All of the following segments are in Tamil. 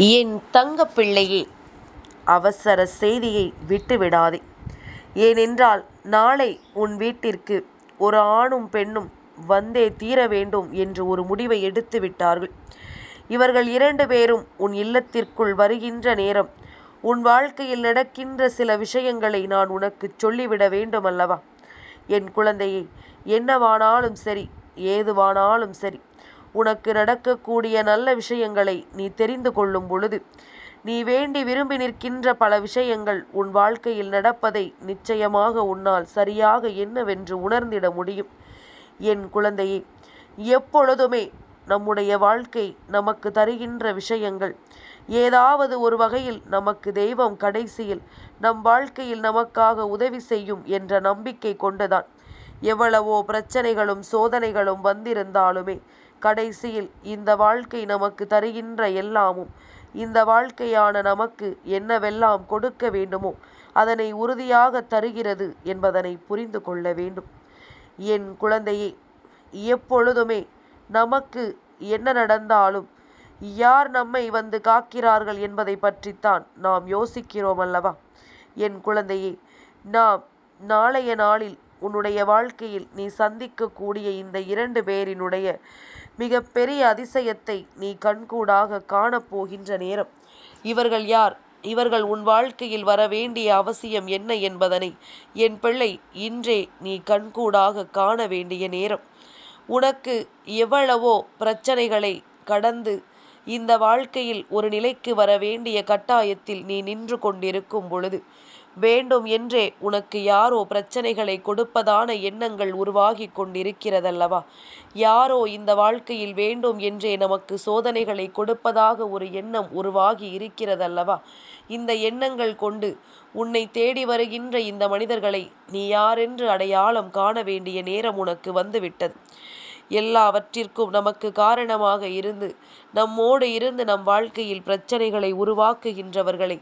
என் தங்கப்பிள்ளையே, அவசர செய்தியை விட்டுவிடாதே. ஏனென்றால் நாளை உன் வீட்டிற்கு ஒரு ஆணும் பெண்ணும் வந்தே தீர வேண்டும் என்று ஒரு முடிவை எடுத்து விட்டார்கள். இவர்கள் 2 பேரும் உன் இல்லத்திற்குள் வருகின்ற நேரம் உன் வாழ்க்கையில் நடக்கின்ற சில விஷயங்களை நான் உனக்கு சொல்லிவிட வேண்டும் அல்லவா? என் குழந்தையே, என்னவானாலும் சரி, ஏதுவானாலும் சரி, உனக்கு நடக்கக்கூடிய நல்ல விஷயங்களை நீ தெரிந்து கொள்ளும் பொழுது நீ வேண்டி விரும்பி நிற்கின்ற பல விஷயங்கள் உன் வாழ்க்கையில் நடப்பதை நிச்சயமாக உன்னால் சரியாக என்னவென்று உணர்ந்திட முடியும். என் குழந்தையே, எப்பொழுதுமே நம்முடைய வாழ்க்கை நமக்கு தருகின்ற விஷயங்கள் ஏதாவது ஒரு வகையில் நமக்கு தெய்வம் கடைசியில் நம் வாழ்க்கையில் நமக்காக உதவி செய்யும் என்ற நம்பிக்கை கொண்டுதான். எவ்வளவோ பிரச்சனைகளும் சோதனைகளும் வந்திருந்தாலுமே கடைசியில் இந்த வாழ்க்கை நமக்கு தருகின்ற எல்லாமும், இந்த வாழ்க்கையான நமக்கு என்னவெல்லாம் கொடுக்க வேண்டுமோ அதனை உறுதியாக தருகிறது என்பதனை புரிந்து கொள்ள வேண்டும். என் குழந்தையே, எப்பொழுதுமே நமக்கு என்ன நடந்தாலும் யார் நம்மை வந்து காக்கிறார்கள் என்பதை பற்றித்தான் நாம் யோசிக்கிறோம் அல்லவா? என் குழந்தையே, நாம் நாளைய நாளில் உன்னுடைய வாழ்க்கையில் நீ சந்திக்கக்கூடிய இந்த 2 பேரினுடைய மிக பெரிய அதிசயத்தை நீ கண்கூடாக காணப்போகின்ற நேரம். இவர்கள் யார்? இவர்கள் உன் வாழ்க்கையில் வர வேண்டிய அவசியம் என்ன என்பதனை என் பிள்ளை இன்றே நீ கண்கூடாக காண வேண்டிய நேரம். உனக்கு எவ்வளவோ பிரச்சனைகளை கடந்து இந்த வாழ்க்கையில் ஒரு நிலைக்கு வர வேண்டிய கட்டாயத்தில் நீ நின்று கொண்டிருக்கும் பொழுது வேண்டும் என்றே உனக்கு யாரோ பிரச்சனைகளை கொடுப்பதான எண்ணங்கள் உருவாகி கொண்டிருக்கிறதல்லவா? யாரோ இந்த வாழ்க்கையில் வேண்டும் என்றே நமக்கு சோதனைகளை கொடுப்பதாக ஒரு எண்ணம் உருவாகி இருக்கிறதல்லவா? இந்த எண்ணங்கள் கொண்டு உன்னை தேடி வருகின்ற இந்த மனிதர்களை நீ யாரென்று அடையாளம் காண வேண்டிய நேரம் உனக்கு வந்துவிட்டது. எல்லாவற்றிற்கும் நமக்கு காரணமாக இருந்து நம்மோடு இருந்து நம் வாழ்க்கையில் பிரச்சனைகளை உருவாக்குகின்றவர்களை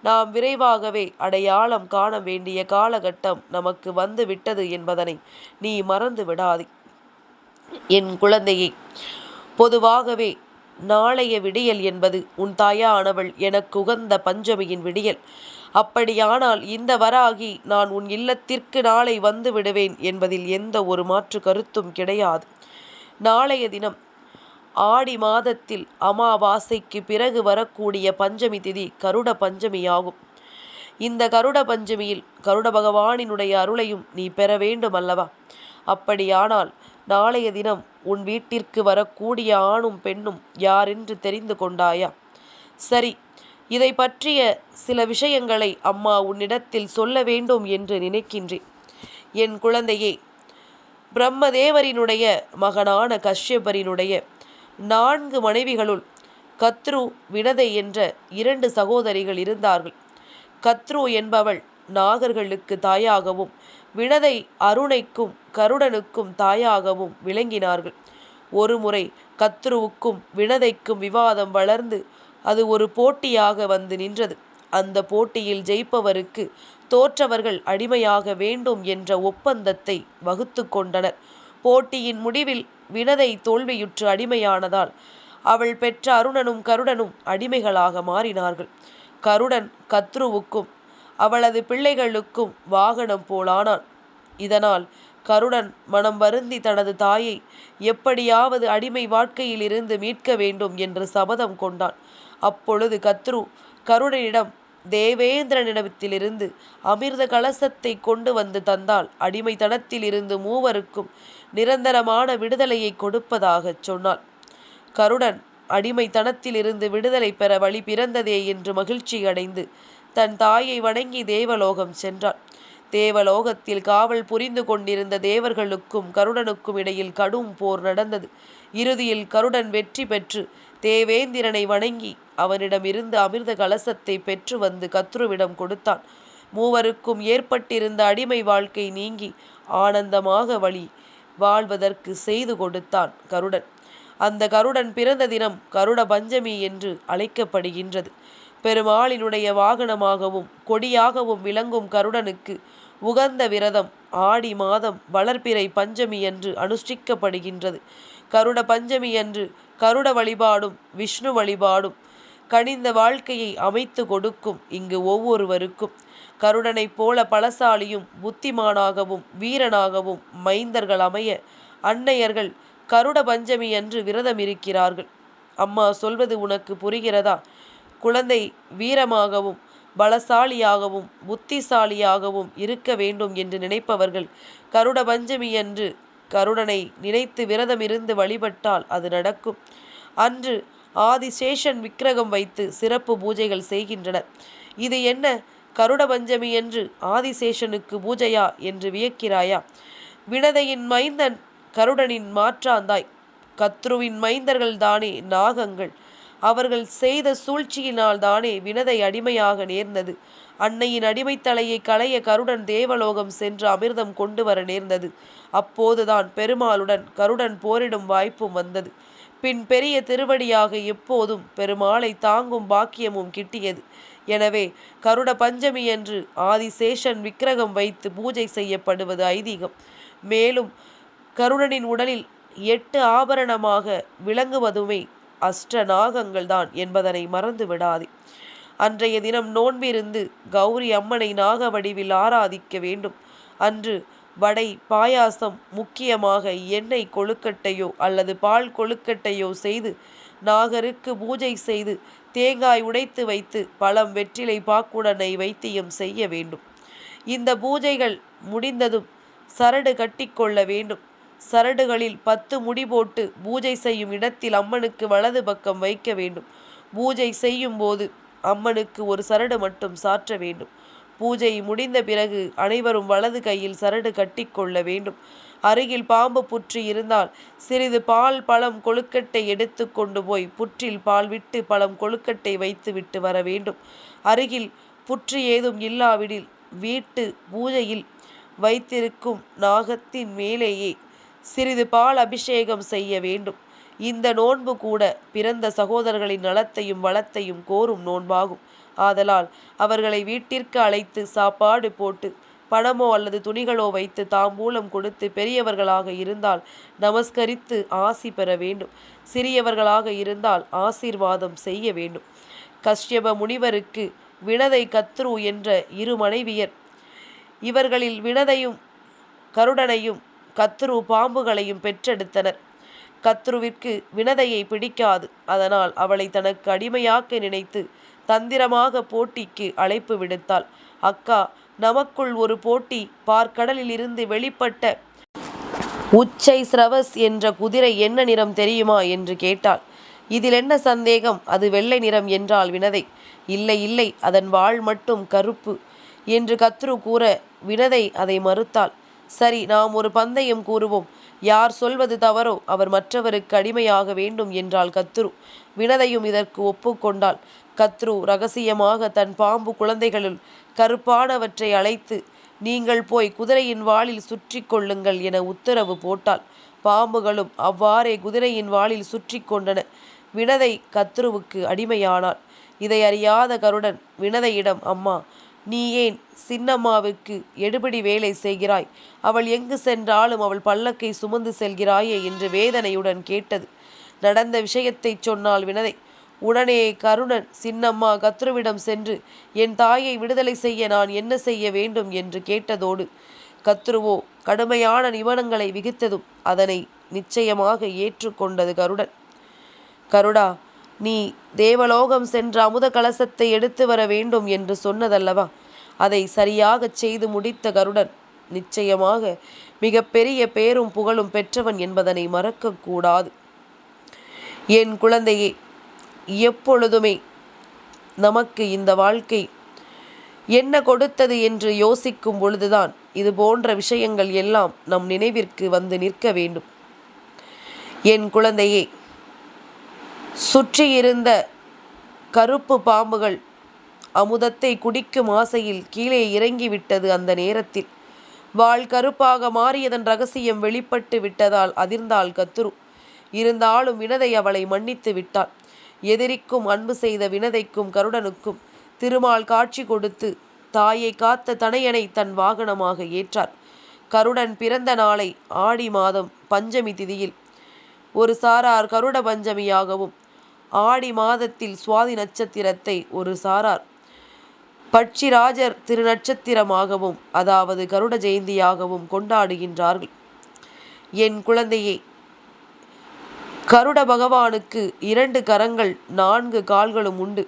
நாம் விரைவாகவே அடையாளம் காண வேண்டிய காலகட்டம் நமக்கு வந்து விட்டது என்பதனை நீ மறந்து விடாதே. என் குழந்தையை, பொதுவாகவே நாளைய விடியல் என்பது உன் தாயானவள் எனக்கு உகந்த பஞ்சமியின் விடியல். அப்படியானால் இந்த வராகி நான் உன் இல்லத்திற்கு நாளை வந்து விடுவேன் என்பதில் எந்த ஒரு மாற்று கருத்தும் கிடையாது. நாளைய தினம் ஆடி மாதத்தில் அமாவாசைக்கு பிறகு வரக்கூடிய பஞ்சமி திதி கருட பஞ்சமியாகும். இந்த கருட பஞ்சமியில் கருட பகவானினுடைய அருளையும் நீ பெற வேண்டும் அல்லவா? அப்படியானால் நாளைய தினம் உன் வீட்டிற்கு வரக்கூடிய ஆணும் பெண்ணும் யாரென்று தெரிந்து கொண்டாயா? சரி, இதை பற்றிய சில விஷயங்களை அம்மா உன்னிடத்தில் சொல்ல வேண்டும் என்று நினைக்கின்றேன். என் குழந்தையே, பிரம்மதேவரினுடைய மகனான கஷ்யபரினுடைய 4 மனைவிகளுள் கத்ரு, வினதை என்ற 2 சகோதரிகள் இருந்தார்கள். கத்ரு என்பவள் நாகர்களுக்கு தாயாகவும் வினதை அருணைக்கும் கருடனுக்கும் தாயாகவும் விளங்கினார்கள். ஒருமுறை கத்ருவுக்கும் வினதைக்கும் விவாதம் வளர்ந்து அது ஒரு போட்டியாக வந்து நின்றது. அந்த போட்டியில் ஜெயிப்பவருக்கு தோற்றவர்கள் அடிமையாக வேண்டும் என்ற ஒப்பந்தத்தை வகுத்து கொண்டனர். போட்டியின் முடிவில் வினதை தோல்வியுற்று அடிமையானதால் அவள் பெற்ற அருணனும் கருடனும் அடிமைகளாக மாறினார்கள். கருடன் கத்ருவுக்கும் அவளது பிள்ளைகளுக்கும் வாகனம் போலானான். இதனால் கருடன் மனம் வருந்தி தனது தாயை எப்படியாவது அடிமை வாழ்க்கையிலிருந்து மீட்க வேண்டும் என்று சபதம் கொண்டான். அப்பொழுது கத்ரு கருடனிடம் தேவேந்திரனிடத்திலிருந்து அமிர்த கலசத்தை கொண்டு வந்து தந்தால் அடிமைத்தனத்திலிருந்து மூவருக்கும் நிரந்தரமான விடுதலையை கொடுப்பதாக சொன்னாள். கருடன் அடிமைத்தனத்திலிருந்து விடுதலை பெற வழி பிறந்ததே என்று மகிழ்ச்சி அடைந்து தன் தாயை வணங்கி தேவலோகம் சென்றான். தேவலோகத்தில் காவல் புரிந்து கொண்டிருந்த தேவர்களுக்கும் கருடனுக்கும் இடையில் கடும் போர் நடந்தது. இறுதியில் கருடன் வெற்றி பெற்று தேவேந்திரனை வணங்கி அவனிடமிருந்து அமிர்த கலசத்தை பெற்று வந்து கத்ருவிடம் கொடுத்தான். மூவருக்கும் ஏற்பட்டிருந்த அடிமை வாழ்க்கை நீங்கி ஆனந்தமாக வாழ்வதற்கு செய்து கொடுத்தான் கருடன். அந்த கருடன் பிறந்த தினம் கருட பஞ்சமி என்று அழைக்கப்படுகின்றது. பெருமாளினுடைய வாகனமாகவும் கொடியாகவும் விளங்கும் கருடனுக்கு உகந்த விரதம் ஆடி மாதம் வளர்பிறை பஞ்சமி அன்று அனுஷ்டிக்கப்படுகின்றது. கருட பஞ்சமி அன்று கருட வழிபாடும் விஷ்ணு வழிபாடும் கனிந்த வாழ்க்கையை அமைத்து கொடுக்கும் இங்கு ஒவ்வொருவருக்கும் கருடனைப் போல பலசாலியும் புத்திமானாகவும் வீரனாகவும் மைந்தர்கள் அமைய அன்னையர்கள் கருட பஞ்சமி அன்று விரதம் இருக்கிறார்கள். அம்மா சொல்வது உனக்கு புரிகிறதா? குழந்தை வீரமாகவும் பலசாலியாகவும் புத்திசாலியாகவும் இருக்க வேண்டும் என்று நினைப்பவர்கள் கருட பஞ்சமி அன்று கருடனை நினைத்து விரதம் இருந்து வழிபட்டால் அது நடக்கும். அன்று ஆதிசேஷன் விக்கிரகம் வைத்து சிறப்பு பூஜைகள் செய்கின்றனர். இது என்ன, கருட பஞ்சமி என்று ஆதிசேஷனுக்கு பூஜையா என்று வியக்கிறாயா? வினதையின் மைந்தன் கருடனின் மாற்றாந்தாய். கத்ருவின் மைந்தர்கள் தானே நாகங்கள். அவர்கள் செய்த சூழ்ச்சியினால் தானே வினதை அடிமையாக நேர்ந்தது. அன்னையின் அடிமைத்தலையை களைய கருடன் தேவலோகம் சென்று அமிர்தம் கொண்டு வர நேர்ந்தது. அப்போதுதான் பெருமாளுடன் கருடன் போரிடும் வாய்ப்பும் வந்தது. பின் பெரிய திருவடியாக எப்போதும் பெருமாளை தாங்கும் பாக்கியமும் கிட்டியது. எனவே கருட பஞ்சமி என்று ஆதிசேஷன் விக்கிரகம் வைத்து பூஜை செய்யப்படுவது ஐதீகம். மேலும் கருடனின் உடலில் 8 ஆபரணமாக விளங்குவதுமே அஷ்டநாகங்கள் தான் என்பதனை மறந்து விடாதே. அன்றைய தினம் நோன்பிருந்து கௌரி அம்மனை நாக வடிவில் ஆராதிக்க வேண்டும். அன்று வடை பாயாசம், முக்கியமாக எண்ணெய் கொழுக்கட்டையோ அல்லது பால் கொழுக்கட்டையோ செய்து நாகருக்கு பூஜை செய்து தேங்காய் உடைத்து வைத்து பழம் வெற்றிலை பாக்குடனை வைத்தியம் செய்ய வேண்டும். இந்த பூஜைகள் முடிந்ததும் சரடு கட்டிக்கொள்ள வேண்டும். சரடுகளில் 10 முடி போட்டு பூஜை செய்யும் இடத்தில் அம்மனுக்கு வலது பக்கம் வைக்க வேண்டும். பூஜை செய்யும் போது அம்மனுக்கு ஒரு சரடு மட்டும் சாற்ற வேண்டும். பூஜை முடிந்த பிறகு அனைவரும் வலது கையில் சரடு கட்டிக்கொள்ள வேண்டும். அருகில் பாம்பு புற்று இருந்தால் சிறிது பால் பழம் கொழுக்கட்டை எடுத்து கொண்டு போய் புற்றில் பால் விட்டு பழம் கொழுக்கட்டை வைத்து விட்டு வர வேண்டும். அருகில் புற்று ஏதும் இல்லாவிடில் வீட்டு பூஜையில் வைத்திருக்கும் நாகத்தின் மேலேயே சிறிது பால் அபிஷேகம் செய்ய வேண்டும். இந்த நோன்பு கூட பிறந்த சகோதரர்களின் நலத்தையும் வளத்தையும் கோரும் நோன்பாகும். ஆதலால் அவர்களை வீட்டிற்கு அழைத்து சாப்பாடு போட்டு பணமோ அல்லது துணிகளோ வைத்து தாம்பூலம் கொடுத்து பெரியவர்களாக இருந்தால் நமஸ்கரித்து ஆசி பெற வேண்டும். சிறியவர்களாக இருந்தால் ஆசீர்வாதம் செய்ய வேண்டும். கஷ்யப முனிவருக்கு வினதை கத்ரு என்ற 2 மனைவியர். இவர்களில் வினதையும் கருடனையும் கத்ரு பாம்புகளையும் பெற்றெடுத்தனர். கத்ருவிற்கு வினதையை பிடிக்காது. அதனால் அவளை தனக்கு அடிமையாக்க நினைத்து தந்திரமாக போட்டிக்கு அழைப்பு விடுத்தாள். அக்கா, நமக்குள் ஒரு போட்டி. பார்க்கடலில் இருந்து வெளிப்பட்ட உச்சை ஸ்ரவஸ் என்ற குதிரை என்ன நிறம் தெரியுமா என்று கேட்டாள். இதில் என்ன சந்தேகம், அது வெள்ளை நிறம் என்றாள் வினதை. இல்லை இல்லை, அதன் வால் மட்டும் கருப்பு என்று கத்ரு கூற வினதை அதை மறுத்தாள். சரி, நாம் ஒரு பந்தயம் கூறுவோம். யார் சொல்வது தவறோ அவர் மற்றவருக்கு அடிமையாக வேண்டும் என்றாள் கத்ரு. வினதையும் இதற்கு ஒப்புக்கொண்டாள். கத்ரு ரகசியமாக தன் பாம்பு குழந்தைகளுள் கருப்பானவற்றை அழைத்து, நீங்கள் போய் குதிரையின் வாளில் சுற்றி கொள்ளுங்கள் என உத்தரவு போட்டாள். பாம்புகளும் அவ்வாறே குதிரையின் வாளில் சுற்றி கொண்டன. வினதை கத்ருவுக்கு அடிமையானாள். இதை அறியாத கருடன் வினதையிடம், அம்மா, நீ ஏன் சின்னம்மாவுக்கு எடுபிடி வேலை செய்கிறாய்? அவள் எங்கு சென்றாலும் அவள் பல்லக்கை சுமந்து செல்கிறாயே என்று வேதனையுடன் கேட்டது. நடந்த விஷயத்தை சொன்னால் வினதை. உடனே கருடன் சின்னம்மா கத்ருவிடம் சென்று, என் தாயை விடுதலை செய்ய நான் என்ன செய்ய வேண்டும் என்று கேட்டதோடு கத்ருவோ கடுமையான நிபந்தனைகளை விதித்ததும் அதனை நிச்சயமாக ஏற்றுக்கொண்டது கருடன். கருடா, நீ தேவலோகம் சென்ற அமுத கலசத்தை எடுத்து வர வேண்டும் என்று சொன்னதல்லவா? அதை சரியாகச் செய்து முடித்த கருடன் நிச்சயமாக மிக பெரிய பேரும் புகழும் பெற்றவன் என்பதனை மறக்கக்கூடாது. என் குழந்தையே, எப்பொழுதுமே நமக்கு இந்த வாழ்க்கை என்ன கொடுத்தது என்று யோசிக்கும் பொழுதுதான் இது போன்ற விஷயங்கள் எல்லாம் நம் நினைவிற்கு வந்து நிற்க வேண்டும். என் குழந்தையே, சுற்றியிருந்த கருப்பு பாம்புகள் அமுதத்தை குடிக்கும் ஆசையில் கீழே இறங்கிவிட்டது. அந்த நேரத்தில் வாள் கருப்பாக மாறியதன் ரகசியம் வெளிப்பட்டு விட்டதால் அதிர்ந்தாள் கத்ரு. இருந்தாலும் வினதை அவளை மன்னித்து விட்டாள். எதிரிக்கும் அன்பு செய்த வினதைக்கும் கருடனுக்கும் திருமால் காட்சி கொடுத்து தாயை காத்த தனையனை தன் வாகனமாக ஏற்றார். கருடன் பிறந்த நாளை ஆடி மாதம் பஞ்சமி திதியில் ஒரு சாரார் கருட பஞ்சமியாகவும், ஆடி மாதத்தில் சுவாதி நட்சத்திரத்தை ஒரு சாரார் பட்சிராஜர் திருநட்சத்திரமாகவும் அதாவது கருட ஜெயந்தியாகவும் கொண்டாடுகின்றார்கள். என் குழந்தையே, கருட பகவானுக்கு 2 கரங்கள் 4 கால்களும் உண்டு.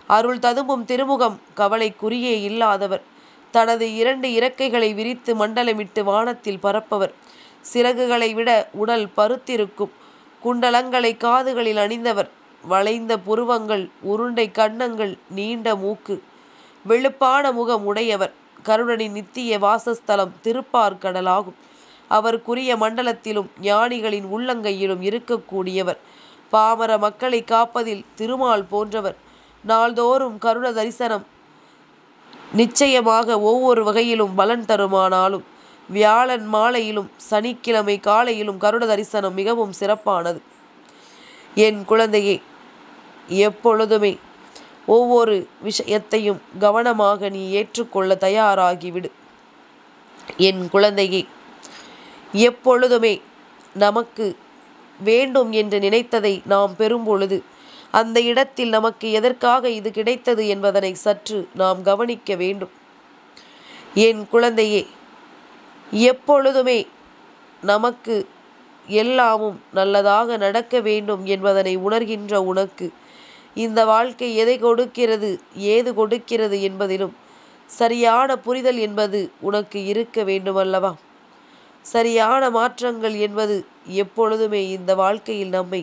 அருள் ததும்பும் திருமுகம், கவலைக்குறியே இல்லாதவர். தனது 2 இறக்கைகளை விரித்து மண்டலமிட்டு வானத்தில் பறப்பவர். சிறகுகளை விட உடல் பருத்திருக்கும். குண்டலங்களை காதுகளில் அணிந்தவர். வளைந்த புருவங்கள், உருண்டை கன்னங்கள், நீண்ட மூக்கு, வெளுப்பான முகம் உடையவர். கருடனின் நித்திய வாசஸ்தலம் திருப்பார்கடலாகும். அவருக்குரிய மண்டலத்திலும் ஞானிகளின் உள்ளங்கையிலும் இருக்கக்கூடியவர். பாமர மக்களை காப்பதில் திருமால் போன்றவர். நாள்தோறும் கருட தரிசனம் நிச்சயமாக ஒவ்வொரு வகையிலும் பலன் தருமானாலும் வியாழன் மாலையிலும் சனிக்கிழமை காலையிலும் கருட தரிசனம் மிகவும் சிறப்பானது. என் குழந்தையே, எப்பொழுதுமே ஒவ்வொரு விஷயத்தையும் கவனமாக நீ ஏற்றுக்கொள்ள தயாராகிவிடு. என் குழந்தையே, எப்பொழுதுமே நமக்கு வேண்டும் என்று நினைத்ததை நாம் பெறும் பொழுது அந்த இடத்தில் நமக்கு எதற்காக இது கிடைத்தது என்பதனை சற்று நாம் கவனிக்க வேண்டும். என் குழந்தையே, எப்பொழுதுமே நமக்கு எல்லாமும் நல்லதாக நடக்க வேண்டும் என்பதனை உணர்கின்ற உனக்கு இந்த வாழ்க்கை எதை கொடுக்கிறது, ஏது கொடுக்கிறது என்பதிலும் சரியான புரிதல் என்பது உனக்கு இருக்க வேண்டுமல்லவா? சரியான மாற்றங்கள் என்பது எப்பொழுதுமே இந்த வாழ்க்கையில் நம்மை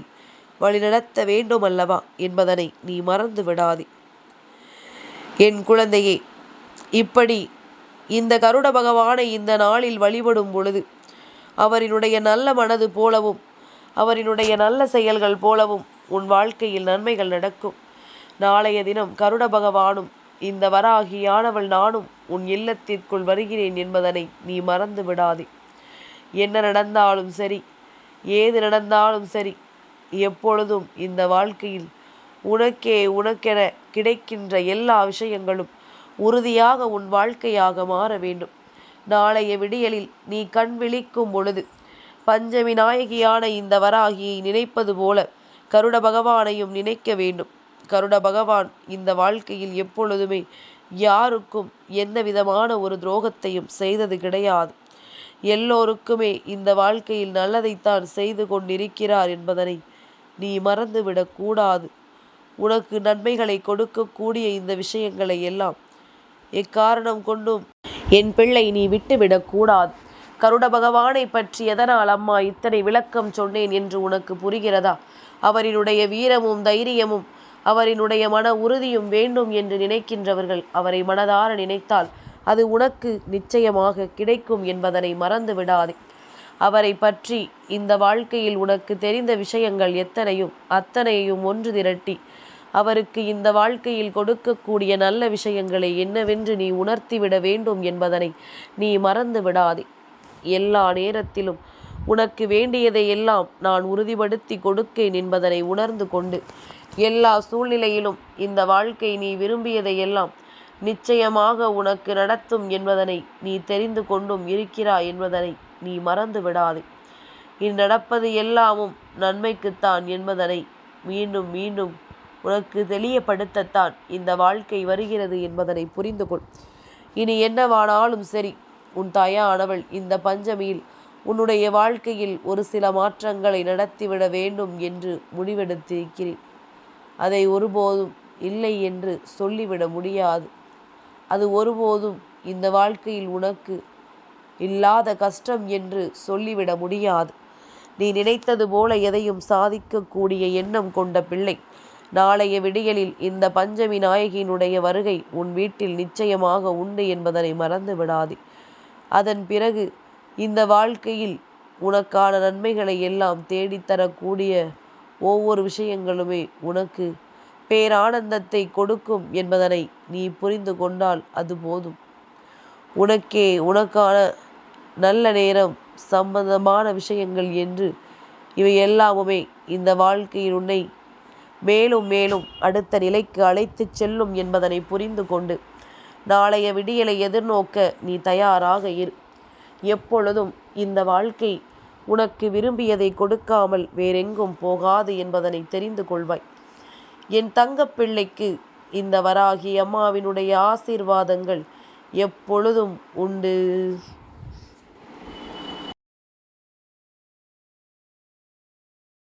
வழிநடத்த வேண்டுமல்லவா என்பதனை நீ மறந்து விடாதே. என் குழந்தையே, இப்படி இந்த கருட பகவானை இந்த நாளில் வழிபடும் பொழுது அவரினுடைய நல்ல மனது போலவும் அவரினுடைய நல்ல செயல்கள் போலவும் உன் வாழ்க்கையில் நன்மைகள் நடக்கும். நாளைய தினம் கருட பகவானும் இந்த வராகியானவள் நானும் உன் இல்லத்திற்குள் வருகிறேன் என்பதனை நீ மறந்து விடாதே. என்ன நடந்தாலும் சரி, ஏது நடந்தாலும் சரி, எப்பொழுதும் இந்த வாழ்க்கையில் உனக்கென கிடைக்கின்ற எல்லா விஷயங்களும் உறுதியாக உன் வாழ்க்கையாக மாற வேண்டும். நாளைய விடியலில் நீ கண் விழிக்கும் பொழுது பஞ்சமி நாயகியான இந்த வராகியை நினைப்பது போல கருட பகவானையும் நினைக்க வேண்டும். கருட பகவான் இந்த வாழ்க்கையில் எப்பொழுதுமே யாருக்கும் எந்த விதமான ஒரு துரோகத்தையும் செய்தது கிடையாது. எல்லோருக்குமே இந்த வாழ்க்கையில் நல்லதைத்தான் செய்து கொண்டிருக்கிறார் என்பதனை நீ மறந்துவிடக்கூடாது. உனக்கு நன்மைகளை கொடுக்கக்கூடிய இந்த விஷயங்களை எல்லாம் எக்காரணம் கொண்டும் என் பிள்ளை நீ விட்டுவிடக்கூடாது. கருட பகவானை பற்றி எதனால் அம்மா இத்தனை விளக்கம் சொன்னேன் என்று உனக்கு புரிகிறதா? அவரினுடைய வீரமும் தைரியமும் அவரினுடைய மன உறுதியும் வேண்டும் என்று நினைக்கின்றவர்கள் அவரை மனதார நினைத்தால் அது உனக்கு நிச்சயமாக கிடைக்கும் என்பதனை மறந்து விடாதே. அவரை பற்றி இந்த வாழ்க்கையில் உனக்கு தெரிந்த விஷயங்கள் எத்தனையும் அத்தனையும் ஒன்று திரட்டி அவருக்கு இந்த வாழ்க்கையில் கொடுக்கக்கூடிய நல்ல விஷயங்களை என்னவென்று நீ உணர்த்திவிட வேண்டும் என்பதனை நீ மறந்து விடாதே. எல்லா நேரத்திலும் உனக்கு வேண்டியதை எல்லாம் நான் உறுதிப்படுத்தி கொடுக்கேன் என்பதனை உணர்ந்து கொண்டு எல்லா சூழ்நிலையிலும் இந்த வாழ்க்கை நீ விரும்பியதை எல்லாம் நிச்சயமாக உனக்கு நடத்தும் என்பதனை நீ தெரிந்து கொண்டும் இருக்கிறாய் என்பதனை நீ மறந்து விடாதே. இனி நடப்பது எல்லாமும் நன்மைக்குத்தான் என்பதனை மீண்டும் மீண்டும் உனக்கு தெளியப்படுத்தத்தான் இந்த வாழ்க்கை வருகிறது என்பதனை புரிந்து கொள். இனி என்னவானாலும் சரி, உன் தாயானவள் இந்த பஞ்சமியில் உன்னுடைய வாழ்க்கையில் ஒரு சில மாற்றங்களை நடத்திவிட வேண்டும் என்று முடிவெடுத்திருக்கிறேன். அதை ஒருபோதும் இல்லை என்று சொல்லிவிட முடியாது. அது ஒருபோதும் இந்த வாழ்க்கையில் உனக்கு இல்லாத கஷ்டம் என்று சொல்லிவிட முடியாது. நீ நினைத்தது போல எதையும் சாதிக்கக்கூடிய எண்ணம் கொண்ட பிள்ளை. நாளைய விடியலில் இந்த பஞ்சமி நாயகியினுடைய வருகை உன் வீட்டில் நிச்சயமாக உண்டு என்பதனை மறந்து விடாதே. அதன் பிறகு இந்த வாழ்க்கையில் உனக்கான நன்மைகளை எல்லாம் தேடித்தரக்கூடிய ஒவ்வொரு விஷயங்களுமே உனக்கு பேரானந்தத்தை கொடுக்கும் என்பதனை நீ புரிந்து கொண்டால் அது போதும். உனக்கான நல்ல நேரம் சம்பந்தமான விஷயங்கள் என்று இவை எல்லாமுமே இந்த வாழ்க்கையில் உன்னை மேலும் மேலும் அடுத்த நிலைக்கு அழைத்து செல்லும் என்பதனை புரிந்து கொண்டு நாளைய விடியலை எதிர்நோக்க நீ தயாராக இரு. எப்பொழுதும் இந்த வாழ்க்கை உனக்கு விரும்பியதை கொடுக்காமல் வேறெங்கும் போகாது என்பதனை தெரிந்து கொள்வாய். என் தங்கப்பிள்ளைக்கு இந்த வராகி அம்மாவினுடைய ஆசீர்வாதங்கள் எப்பொழுதும் உண்டு.